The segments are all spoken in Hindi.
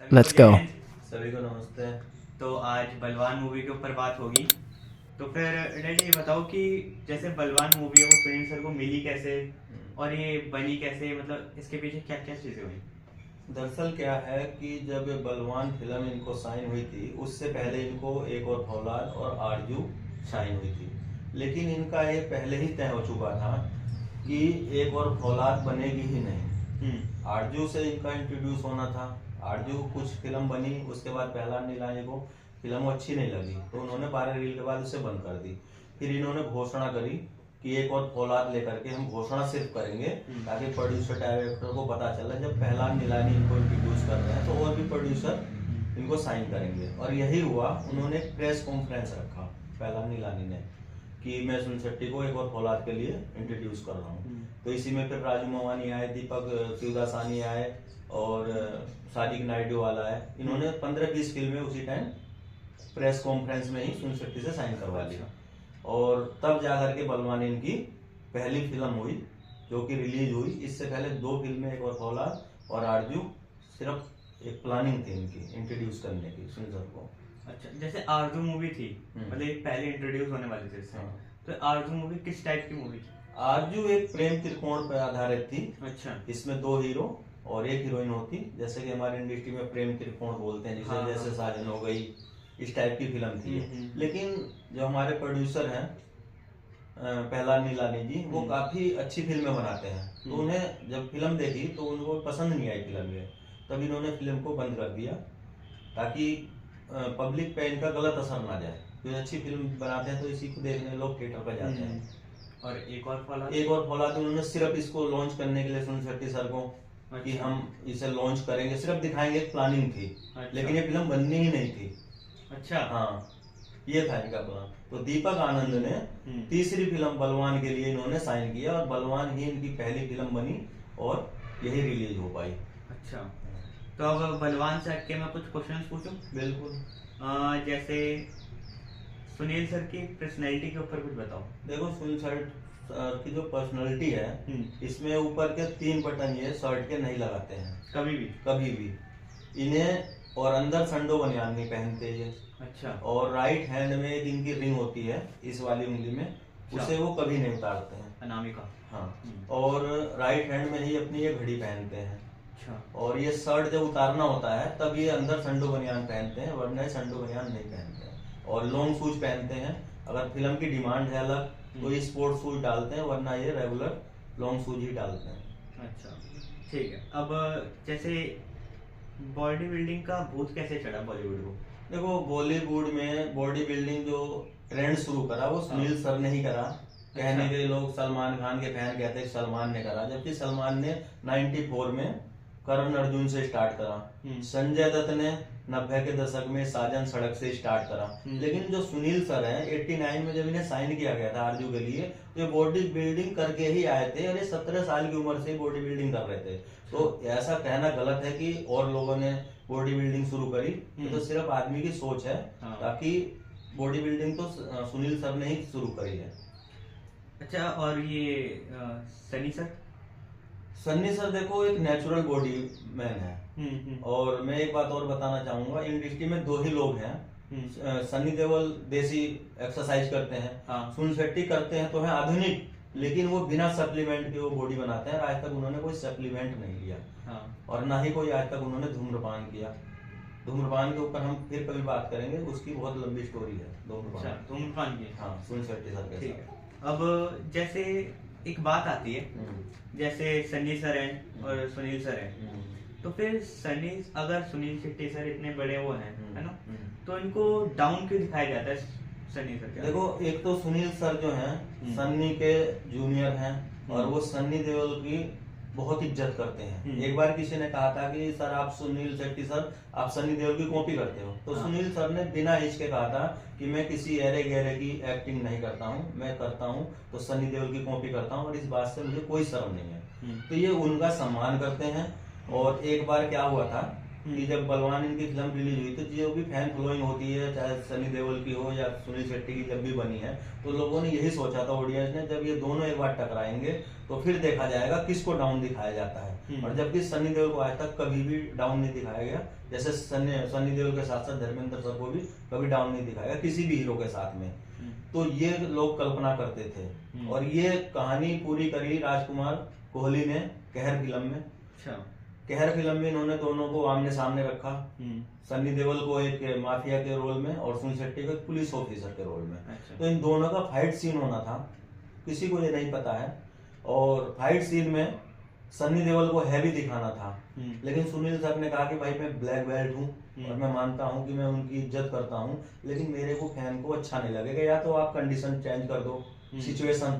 सभी को लेट्स जय गो। हिंद। सभी को नमस्ते। तो आज बलवान मूवी के ऊपर बात होगी। तो फिर डैडी ये बताओ कि जैसे बलवान मूवी है वो सुनील सर को मिली कैसे और ये बनी कैसे, मतलब इसके पीछे क्या क्या चीज़ें हुई। दरअसल क्या है कि जब ये बलवान फिल्म इनको साइन हुई थी उससे पहले इनको एक और फौलाद और आरजू साइन हुई थी। लेकिन इनका ये पहले ही तय हो चुका था कि एक और फौलाद बनेगी ही नहीं। आरजू से इनका इंट्रोड्यूस होना था। आरजू कुछ फिल्म बनी, उसके बाद प्रहलाद नीलानी को फिल्म अच्छी नहीं लगी तो उन्होंने 12 रील के बाद उसे बंद कर दी। फिर इन्होंने घोषणा करी कि एक और फौलाद लेकर के हम घोषणा सिर्फ करेंगे ताकि प्रोड्यूसर डायरेक्टर को पता चले जब प्रहलाद नीलानी इनको इंट्रोड्यूस कर रहे हैं तो और भी प्रोड्यूसर इनको साइन करेंगे। और यही हुआ, उन्होंने एक प्रेस कॉन्फ्रेंस रखा प्रहलाद नीलानी ने कि मैं सुनील शेट्टी को एक और फौलाद के लिए इंट्रोड्यूस कर रहा हूँ। तो इसी में फिर राजू मवानी आए, दीपक शिवदासानी आए और सादिक नायडू वाला आए। इन्होंने 15-20 फिल्में उसी टाइम प्रेस कॉन्फ्रेंस में ही सुनील शेट्टी से साइन करवा ली। और तब जाकर के बलवान इनकी पहली फिल्म हुई जो कि रिलीज हुई। इससे पहले 2 फिल्में, एक और फौलाद और आरजू, सिर्फ एक प्लानिंग थी इनकी इंट्रोड्यूस करने की सुनील सर को। अच्छा, जैसे आरजू मूवी थी, मतलब ये पहले इंट्रोड्यूस होने वाली थी इससे। हाँ। तो आरजू मूवी किस टाइप की मूवी थी। आरजू एक प्रेम त्रिकोण पर आधारित थी। अच्छा। इसमें 2 हीरो और एक हीरोइन होती, जैसे कि हमारे इंडस्ट्री में प्रेम त्रिकोण बोलते हैं, जिसे हाँ, जैसे हाँ। साजन हो गई, इस टाइप की फिल्म थी। लेकिन जो हमारे प्रोड्यूसर हैं प्रहलाद नीलानी जी, वो काफी अच्छी फिल्में बनाते हैं। तो उन्हें जब फिल्म देखी तो उनको पसंद नहीं आई फिल्म ये, तब इन्होंने फिल्म को बंद कर दिया ताकि पब्लिक पे इनका गलत असर ना जाए। कोई अच्छी फिल्म बनाते हैं तो इसी को देखने लोग थिएटर पर जाते हैं। और एक और फौलाद। एक और फौलाद उन्होंने सिर्फ इसको लॉन्च करने के लिए सुनील शेट्टी सर को कि अच्छा। हम इसे लॉन्च करेंगे, सिर्फ दिखाएंगे, प्लानिंग थी। अच्छा। लेकिन ये फिल्म बननी ही नहीं थी। अच्छा। हाँ, ये था इनका प्लान। तो दीपक आनंद ने तीसरी फिल्म बलवान के लिए इन्होंने साइन किया और बलवान ही इनकी पहली फिल्म बनी और यही रिलीज हो पाई। अच्छा, तो अब बलवान से हटके मैं कुछ क्वेश्चंस पूछूं। बिल्कुल। जैसे सुनील सर की पर्सनैलिटी के ऊपर कुछ बताओ। देखो, सुनील सर की जो पर्सनालिटी है, इसमें ऊपर के 3 बटन ये शर्ट के नहीं लगाते हैं कभी भी। कभी भी इन्हें, और अंदर संडो बनियान नहीं पहनते ये। अच्छा। और राइट हैंड में एक इनकी रिंग होती है इस वाली उंगली में, उसे वो कभी नहीं उतारते हैं। अनामिका। हाँ। और राइट हैंड में ही अपनी ये घड़ी पहनते हैं। अच्छा। और ये शर्ट जब उतारना होता है तब ये अंदर संडो बनियान पहनते हैं, वरना ये संडो बनियान नहीं पहनते हैं। और लॉन्ग शूज पहनते हैं। अगर फिल्म की डिमांड है अलग तो ये स्पोर्ट्स शूज डालते हैं, वरना ये रेगुलर लॉन्ग शूज ही डालते हैं। अच्छा, ठीक है। अब जैसे बॉडी बिल्डिंग का भूत कैसे चढ़ा बॉलीवुड को। देखो, बॉलीवुड में बॉडी बिल्डिंग जो ट्रेंड शुरू करा वो सुनील सर ने ही करा। कहने के लोग सलमान खान के फैन कहते हैं सलमान ने करा, जबकि सलमान ने 94 में करण अर्जुन से स्टार्ट करा। संजय दत्त ने 90 के दशक में साजन सड़क से स्टार्ट करा। लेकिन जो सुनील सर हैं, 89 में जब इन्हें साइन किया गया था आरजू के लिए, तो ये बॉडी बिल्डिंग करके ही आए थे और ये 17 साल की उम्र से बॉडी बिल्डिंग कर रहे थे। तो ऐसा कहना गलत है कि और लोगों ने बॉडी बिल्डिंग शुरू करी। ये तो सिर्फ आदमी की सोच है। ताकि बॉडी बिल्डिंग तो सुनील सर ने ही शुरू करी है। अच्छा, और ये सनी सर। सन्नी सर देखो एक नेचुरल बॉडी मैन है। और मैं एक बात और बताना चाहूंगा, इंडस्ट्री में 2 ही लोग हैं। सन्नी देओल देसी एक्सरसाइज करते हैं। सुनील शेट्टी करते हैं तो है आधुनिक, लेकिन वो बिना सप्लीमेंट के वो बॉडी बनाते हैं। आज तक उन्होंने कोई सप्लीमेंट नहीं लिया। और ना ही कोई आज तक उन्होंने धूम्रपान किया। धूम्रपान के ऊपर हम फिर कभी बात करेंगे, उसकी बहुत लंबी स्टोरी है धूम्रपान की। हाँ, सुनील शेट्टी सर के साथ। अब जैसे एक बात आती है, जैसे सनी सर हैं और सुनील सर हैं, तो फिर अगर सुनील शेट्टी सर इतने बड़े वो हैं, है ना, तो इनको डाउन क्यों दिखाया जाता है सनी सर के। देखो, एक तो सुनील सर जो हैं सन्नी के जूनियर हैं और वो सन्नी देओल की बहुत इज्जत करते हैं। एक बार किसी ने कहा था कि सर आप सुनील शेट्टी सर आप सन्नी देओल की कॉपी करते हो, तो सुनील सर ने बिना हिचके कहा था कि मैं किसी एरे गहरे की एक्टिंग नहीं करता हूँ, मैं करता हूँ तो सन्नी देओल की कॉपी करता हूँ और इस बात से मुझे कोई शर्म नहीं है। तो ये उनका सम्मान करते हैं। और एक बार क्या हुआ था कि जब बलवान इनकी फिल्म रिलीज हुई तो जो भी फैन फॉलोइंग होती है, चाहे सनी देओल की हो या सुनील शेट्टी की जब भी बनी है, तो लोगों ने यही सोचा था, ऑडियंस ने, जब ये दोनों एक बार टकराएंगे तो फिर देखा जाएगा किसको डाउन दिखाया जाता है। और जबकि सनी देओल को आज तक कभी भी डाउन नहीं दिखाया गया, जैसे सनी देओल के साथ साथ धर्मेंद्र सर को भी कभी डाउन नहीं दिखाया गया किसी भी हीरो के साथ में। तो ये लोग कल्पना करते थे और ये कहानी पूरी करी राजकुमार कोहली ने कहर फिल्म में। कहर फिल्म में इन्होंने दोनों को आमने सामने रखा, सनी देओल को एक माफिया के रोल में और सुनील शेट्टी को एक पुलिस ऑफिसर के रोल में। तो इन दोनों का फाइट सीन होना था, किसी को ये नहीं पता है। और फाइट सीन में सनी देओल को हैवी दिखाना था, लेकिन सुनील सर ने कहा कि भाई मैं ब्लैक बेल्ट हूँ और मैं मानता हूँ कि मैं उनकी इज्जत करता हूँ, लेकिन मेरे को फैन को अच्छा नहीं लगेगा, या तो आप कंडीशन चेंज कर दो, सिचुएशन।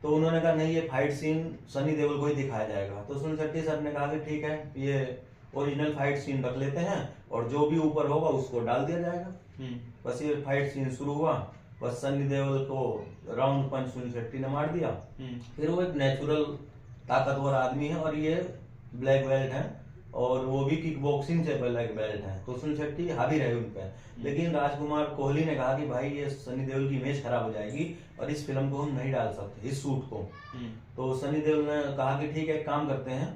तो उन्होंने कहा नहीं, ये फाइट सीन सनी देओल को ही दिखाया जाएगा। तो सुनील शेट्टी सर ने कहा कि ठीक है, ये ओरिजिनल फाइट सीन रख लेते हैं और जो भी ऊपर होगा उसको डाल दिया जाएगा। बस ये फाइट सीन शुरू हुआ, बस सनी देओल को राउंड पंच सुनील शेट्टी ने मार दिया। फिर वो एक नेचुरल ताकतवर आदमी है और ये ब्लैक बेल्ट है और वो भी किक बॉक्सिंग से ब्लैक बेल्ट है, तो सुनील शेट्टी हावी रहे उन पे। लेकिन राजकुमार कोहली ने कहा कि भाई ये सनी देओल की इमेज खराब हो जाएगी और इस फिल्म को हम नहीं डाल सकते, इस सूट को। तो सनी देओल ने कहा कि ठीक है, काम करते हैं,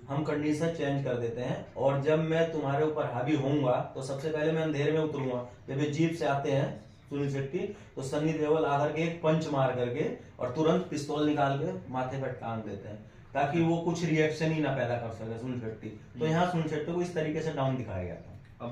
हम कंडीशन चेंज कर देते हैं और जब मैं तुम्हारे ऊपर हावी होऊंगा तो सबसे पहले मैं अंधेरे में उतरूंगा। जब ये जीप से आते हैं सुनील शेट्टी, तो सनी देओल आकर के एक पंच मार करके और तुरंत पिस्तौल निकाल के माथे पर टांग देते हैं, ताकि वो कुछ रिएक्शन ही ना पैदा कर सके सुनील शेट्टी। तो यहाँ सुनील शेट्टी को इस तरीके से डाउन दिखाया गया था।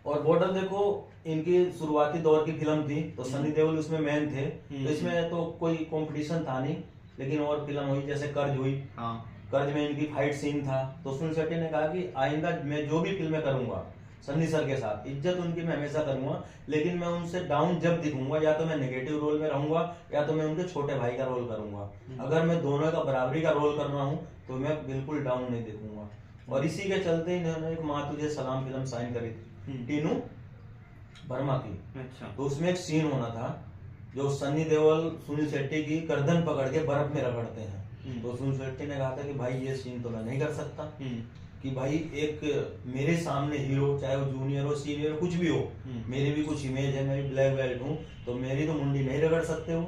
और बॉर्डर देखो, इनकी शुरुआती दौर की फिल्म थी तो सनी देओल उसमें मेन थे, तो इसमें तो कोई कंपटीशन था नहीं। लेकिन और फिल्म हुई जैसे कर्ज हुई, कर्ज में इनकी फाइट सीन था, तो सुनील शेट्टी ने कहा कि आइंदा मैं जो भी फिल्में करूंगा सन्नी सर के साथ, इज्जत उनकी मैं हमेशा करूंगा, लेकिन मैं उनसे डाउन जब दिखूंगा या तो मैं नेगेटिव रोल में रहूंगा या तो मैं उनके छोटे भाई का रोल करूंगा। अगर मैं दोनों का बराबरी का रोल कर रहा हूं तो मैं बिल्कुल डाउन नहीं दिखूंगा। और इसी के चलते इन्होंने एक माँ तुझे सलाम फिल्म साइन करी थी टीनू वर्मा की। तो उसमें एक सीन होना था जो सनी देओल सुनील शेट्टी की गर्दन पकड़ के बर्फ में रगड़ते हैं। तो सुनील शेट्टी ने कहा था कि भाई ये सीन तो मैं नहीं कर सकता, कि भाई एक मेरे सामने हीरो, चाहे वो जूनियर हो सीनियर हो कुछ भी हो, मेरी भी कुछ इमेज है, मैं भी ब्लैक बेल्ट हूँ, तो मेरी तो मुंडी नहीं रगड़ सकते हो।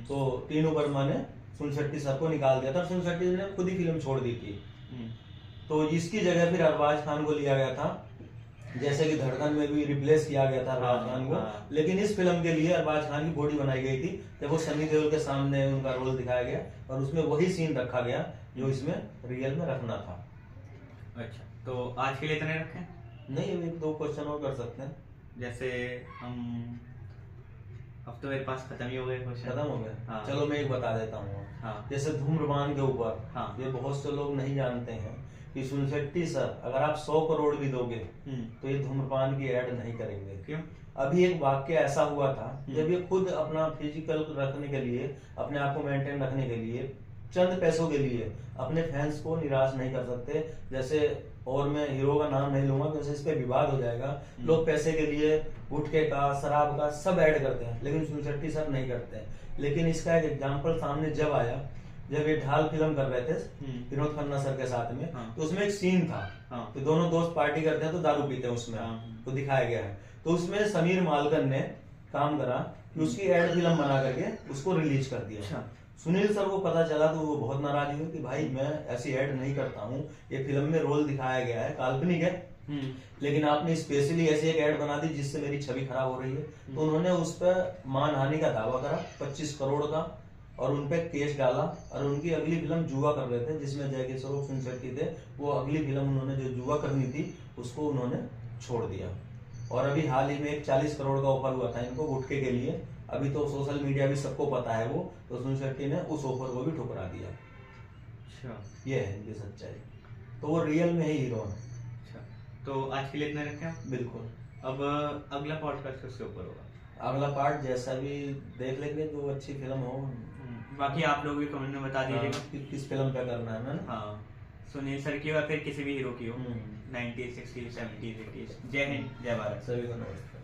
तो टीनू वर्मा ने सुनील शेट्टी सर को निकाल दिया था, सुनील शेट्टी ने खुद ही फिल्म छोड़ दी थी। तो इसकी जगह फिर अरबाज खान को लिया गया था, जैसे कि धड़कन में भी रिप्लेस किया गया था अरबाज खान को। लेकिन इस फिल्म के लिए अरबाज खान की बॉडी बनाई गई थी, जब वो सनी देओल के सामने उनका रोल दिखाया गया और उसमें वही सीन रखा गया जो इसमें रियल में रखना था। अच्छा, तो आज के लिए इतने रखें? नहीं, अभी 2 क्वेश्चन और कर सकते हैं। जैसे हम अब तो मेरे पास खत्म ही हो गए क्वेश्चन। खत्म हो गए? हाँ। चलो मैं एक बता देता हूँ। जैसे धूम्रपान के ऊपर ये बहुत से लोग नहीं जानते हैं कि सुनील शेट्टी सर अगर आप 100 करोड़ भी दोगे तो ये धूम्रपान की ऐड नहीं करेंगे। क्यों? अभी एक वाक्य ऐसा हुआ था जब ये खुद अपना फिजिकल रखने के लिए, अपने आप को मेंटेन रखने के लिए, चंद पैसों के लिए अपने फैंस को निराश नहीं कर सकते। जैसे, और मैं हीरो का नाम नहीं लूंगा क्योंकि इस पे विवाद हो जाएगा, लोग पैसे के लिए गुटखे का, शराब का सब ऐड करते हैं, लेकिन सुनील शेट्टी सर नहीं करते। लेकिन इसका एक एग्जांपल सामने जब आया, जब ये ढाल फिल्म कर रहे थे विनोद खन्ना सर के साथ में, तो उसमें एक सीन था, तो दोनों दोस्त पार्टी करते हैं तो दारू पीते हैं उसमें, तो दिखाया गया है। तो उसमें समीर मालकन ने काम करा कि उसकी एड फिल्म बना करके उसको रिलीज कर दिया। सुनील सर को पता चला तो वो बहुत नाराज हुए कि भाई मैं ऐसी ऐड नहीं करता हूँ, ये फिल्म में रोल दिखाया गया है, काल्पनिक है, लेकिन आपने स्पेशली ऐसी एक ऐड बना दी जिससे मेरी छवि खराब हो रही है। तो उन्होंने उस पर मानहानि का दावा करा 25 करोड़ का और उन पे केस डाला। और उनकी अगली फिल्म जुआ कर रहे थे जिसमें जयकिशोर श्रॉफ, सुनील शेट्टी थे, वो अगली फिल्म उन्होंने जो जुआ करनी थी उसको उन्होंने छोड़ दिया। और अभी हाल ही में एक 40 करोड़ का ऑफर हुआ था इनको गुटखे के लिए, अभी तो सोशल मीडिया भी सबको पता है वो, तो सुनील शेट्टी ने उस ऑफर को भी ठुकरा दिया। अच्छा, ये है इनकी सच्चाई, तो वो रियल में ही हीरो है। अच्छा, तो आज के लिए इतना रखें? बिल्कुल। अब अगला पॉडकास्ट किसके ऊपर होगा? अगला पार्ट जैसा भी देख लेंगे, जो अच्छी फिल्म हो। बाकी आप लोग भी कमेंट में बता दीजिएगा किस फिल्म पे करना है ना। हाँ, सुनील सर की या फिर किसी भी हीरो की हो, 90s, 60s, 70s, 80s। जय हिंद, जय भारत। सभी को नमस्कार।